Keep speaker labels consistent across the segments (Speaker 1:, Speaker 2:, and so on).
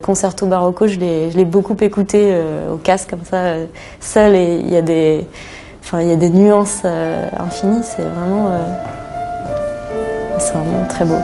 Speaker 1: Concerto Barocco, je l'ai beaucoup écouté au casque comme ça, seul, et il y a des nuances infinies, c'est vraiment très beau.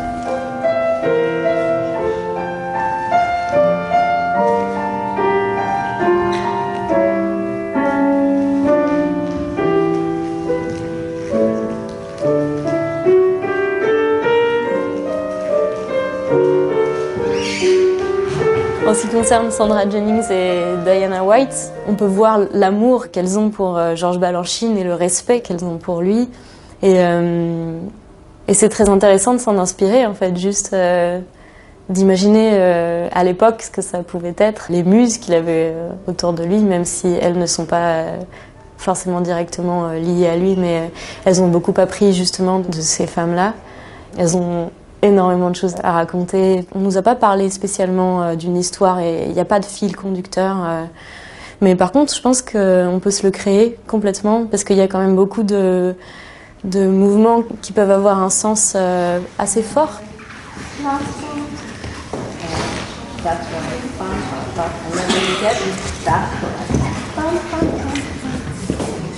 Speaker 1: En ce qui concerne Sandra Jennings et Diana White, on peut voir l'amour qu'elles ont pour Georges Balanchine et le respect qu'elles ont pour lui. Et c'est très intéressant de s'en inspirer, en fait, juste d'imaginer à l'époque ce que ça pouvait être, les muses qu'il avait autour de lui, même si elles ne sont pas forcément directement liées à lui, mais elles ont beaucoup appris justement de ces femmes-là. Elles ont énormément de choses à raconter. On nous a pas parlé spécialement d'une histoire et il n'y a pas de fil conducteur. Mais par contre, je pense qu'on peut se le créer complètement parce qu'il y a quand même beaucoup de mouvements qui peuvent avoir un sens assez fort.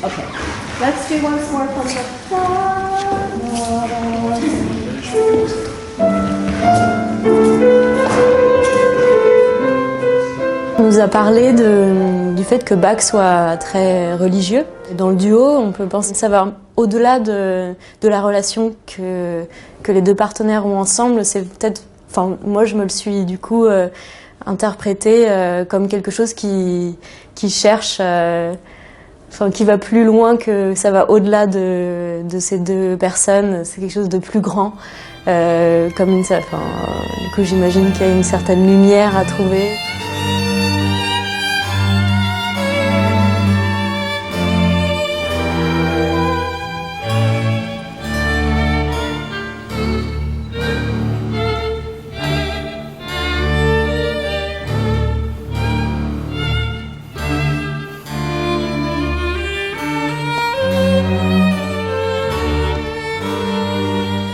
Speaker 2: Okay, let's do once more from the front.
Speaker 1: On nous a parlé du fait que Bach soit très religieux. Dans le duo, on peut penser que ça va au-delà de la relation que les deux partenaires ont ensemble. C'est peut-être, enfin, moi je me le suis du coup interprété comme quelque chose qui cherche, qui va plus loin, que ça va au-delà de ces deux personnes. C'est quelque chose de plus grand. Du coup, j'imagine qu'il y a une certaine lumière à trouver.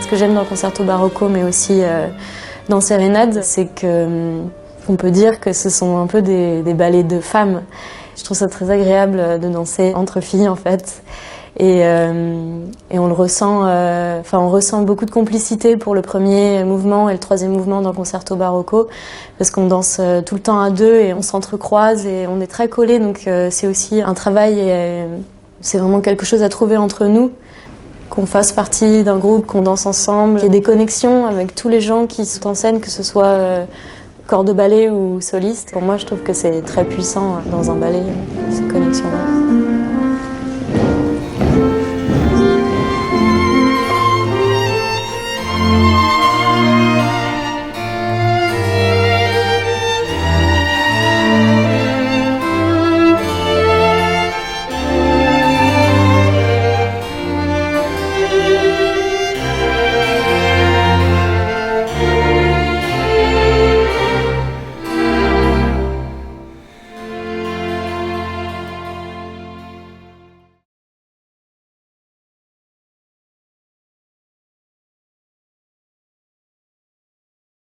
Speaker 1: Ce que j'aime dans Concerto Barocco, mais aussi dans Sérénade, c'est qu'on peut dire que ce sont un peu des ballets de femmes. Je trouve ça très agréable de danser entre filles, en fait. Et on le ressent, on ressent beaucoup de complicité pour le premier mouvement et le troisième mouvement dans Concerto Barocco, parce qu'on danse tout le temps à deux et on s'entrecroise et on est très collés. Donc c'est aussi un travail et c'est vraiment quelque chose à trouver entre nous. Qu'on fasse partie d'un groupe, qu'on danse ensemble, qu'il y ait des connexions avec tous les gens qui sont en scène, que ce soit corps de ballet ou soliste. Pour moi, je trouve que c'est très puissant dans un ballet, ces connexions-là.